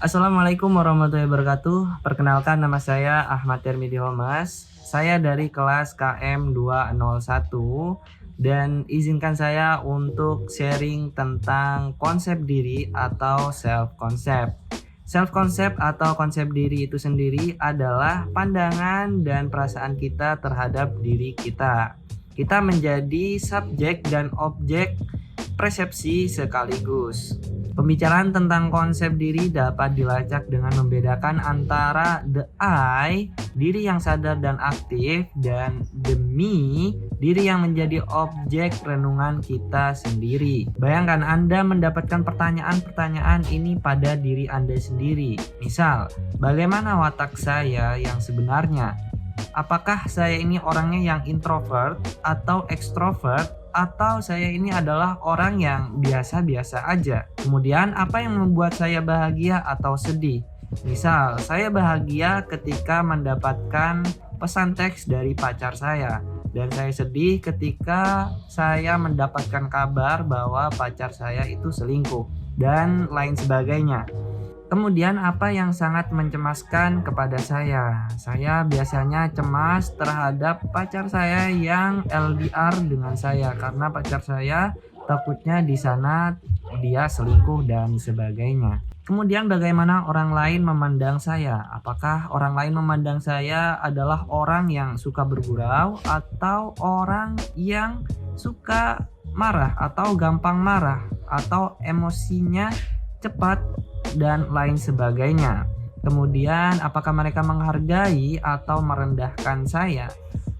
Assalamualaikum warahmatullahi wabarakatuh. Perkenalkan, nama saya Ahmad Termidi Holmas. Saya dari kelas KM 201 dan izinkan saya untuk sharing tentang konsep diri atau self concept. Self concept atau konsep diri itu sendiri adalah pandangan dan perasaan kita terhadap diri kita. Kita menjadi subjek dan objek persepsi sekaligus. Pembicaraan tentang konsep diri dapat dilacak dengan membedakan antara the I, diri yang sadar dan aktif, dan the me, diri yang menjadi objek renungan kita sendiri. Bayangkan Anda mendapatkan pertanyaan-pertanyaan ini pada diri Anda sendiri. Misal, bagaimana watak saya yang sebenarnya? Apakah saya ini orangnya yang introvert atau extrovert, atau saya ini adalah orang yang biasa-biasa aja? Kemudian apa yang membuat saya bahagia atau sedih? Misal, saya bahagia ketika mendapatkan pesan teks dari pacar saya, dan saya sedih ketika saya mendapatkan kabar bahwa pacar saya itu selingkuh, dan lain sebagainya. Kemudian apa yang sangat mencemaskan kepada saya? Saya biasanya cemas terhadap pacar saya yang LDR dengan saya, karena pacar saya takutnya di sana dia selingkuh dan sebagainya. Kemudian bagaimana orang lain memandang saya? Apakah orang lain memandang saya adalah orang yang suka bergurau atau orang yang suka marah atau gampang marah atau emosinya cepat dan lain sebagainya. Kemudian apakah mereka menghargai atau merendahkan saya?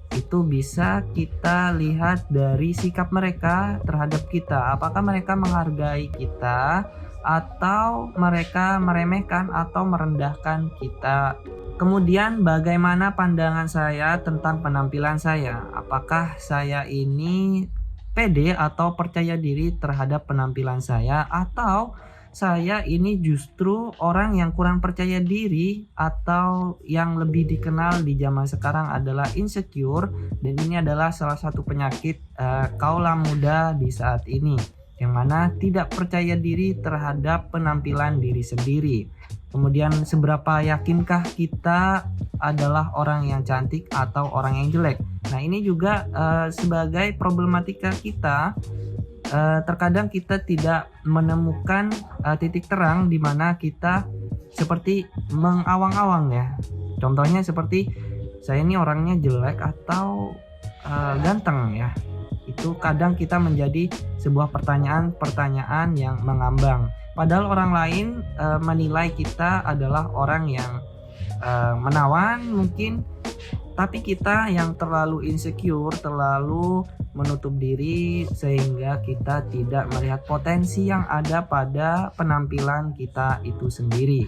Itu bisa kita lihat dari sikap mereka terhadap kita. Apakah mereka menghargai kita atau mereka meremehkan atau merendahkan kita? Kemudian bagaimana pandangan saya tentang penampilan saya? Apakah saya ini pede atau percaya diri terhadap penampilan saya, atau saya ini justru orang yang kurang percaya diri, atau yang lebih dikenal di zaman sekarang adalah insecure, dan ini adalah salah satu penyakit kaula muda di saat ini, yang mana tidak percaya diri terhadap penampilan diri sendiri. Kemudian seberapa yakinkah kita adalah orang yang cantik atau orang yang jelek? Nah, ini juga sebagai problematika kita. Terkadang kita tidak menemukan titik terang di mana kita seperti mengawang-awang ya. Contohnya seperti saya ini orangnya jelek atau ganteng ya. Itu kadang kita menjadi sebuah pertanyaan-pertanyaan yang mengambang. Padahal orang lain menilai kita adalah orang yang menawan mungkin, tapi kita yang terlalu insecure, terlalu menutup diri sehingga kita tidak melihat potensi yang ada pada penampilan kita itu sendiri.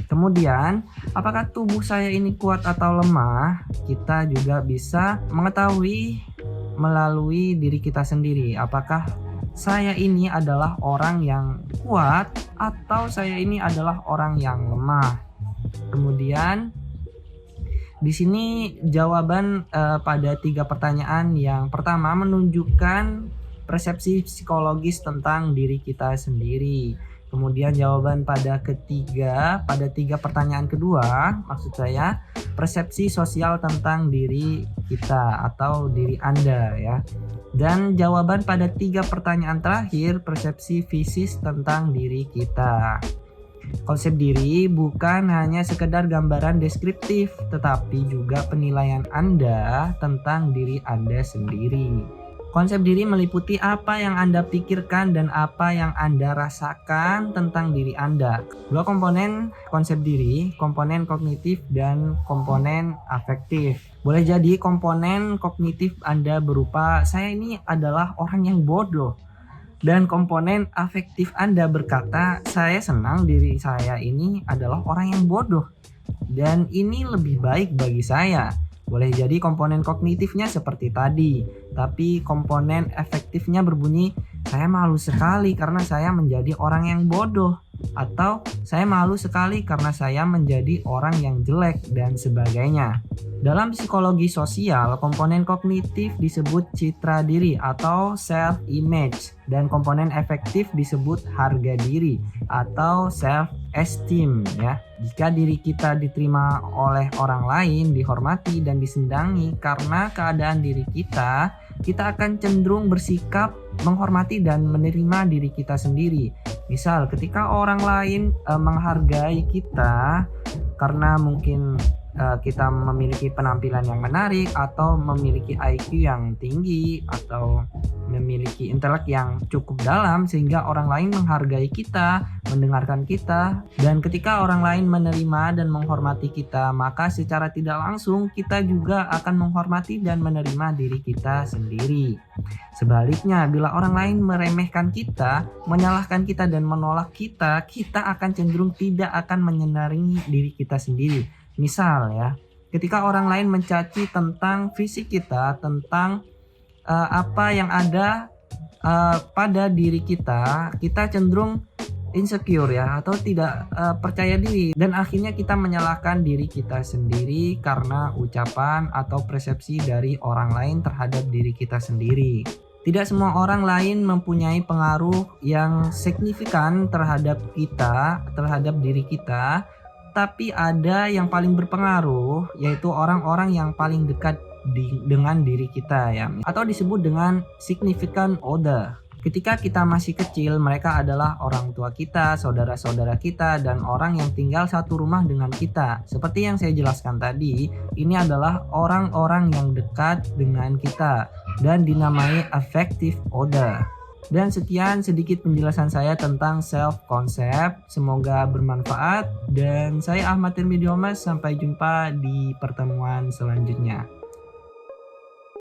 Kemudian, apakah tubuh saya ini kuat atau lemah? Kita juga bisa mengetahui melalui diri kita sendiri. Apakah saya ini adalah orang yang kuat atau saya ini adalah orang yang lemah? Kemudian di sini jawaban pada 3 pertanyaan yang pertama menunjukkan persepsi psikologis tentang diri kita sendiri. Kemudian jawaban pada 3 pertanyaan kedua, maksud saya persepsi sosial tentang diri kita atau diri Anda ya. Dan jawaban pada 3 pertanyaan terakhir, persepsi fisis tentang diri kita. Konsep diri bukan hanya sekedar gambaran deskriptif, tetapi juga penilaian Anda tentang diri Anda sendiri. Konsep diri meliputi apa yang Anda pikirkan dan apa yang Anda rasakan tentang diri Anda. 2 komponen konsep diri, komponen kognitif dan komponen afektif. Boleh jadi komponen kognitif Anda berupa saya ini adalah orang yang bodoh, dan komponen afektif Anda berkata, saya senang diri saya ini adalah orang yang bodoh, dan ini lebih baik bagi saya. Boleh jadi komponen kognitifnya seperti tadi, tapi komponen efektifnya berbunyi, saya malu sekali karena saya menjadi orang yang bodoh, atau saya malu sekali karena saya menjadi orang yang jelek, dan sebagainya. Dalam psikologi sosial, komponen kognitif disebut citra diri atau self image, dan komponen efektif disebut harga diri atau self esteem ya. Jika diri kita diterima oleh orang lain, dihormati dan disenangi karena keadaan diri kita akan cenderung bersikap menghormati dan menerima diri kita sendiri. Misal ketika orang lain menghargai kita karena mungkin kita memiliki penampilan yang menarik atau memiliki IQ yang tinggi atau memiliki intelek yang cukup dalam sehingga orang lain menghargai kita, mendengarkan kita, dan ketika orang lain menerima dan menghormati kita, maka secara tidak langsung kita juga akan menghormati dan menerima diri kita sendiri. Sebaliknya, bila orang lain meremehkan kita, menyalahkan kita dan menolak kita akan cenderung tidak akan menyenangi diri kita sendiri. Misal ya, ketika orang lain mencaci tentang fisik kita, tentang apa yang ada pada diri kita cenderung insecure ya, atau tidak percaya diri, dan akhirnya kita menyalahkan diri kita sendiri karena ucapan atau persepsi dari orang lain terhadap diri kita sendiri. Tidak semua orang lain mempunyai pengaruh yang signifikan terhadap kita, terhadap diri kita, tapi ada yang paling berpengaruh, yaitu orang-orang yang paling dekat dengan diri kita ya, atau disebut dengan significant other. Ketika kita masih kecil, mereka adalah orang tua kita, saudara-saudara kita, dan orang yang tinggal satu rumah dengan kita. Seperti yang saya jelaskan tadi, ini adalah orang-orang yang dekat dengan kita dan dinamai affective other. Dan sekian sedikit penjelasan saya tentang self concept. Semoga bermanfaat, dan saya Ahmad Tirmidzi Homas. Sampai jumpa di pertemuan selanjutnya.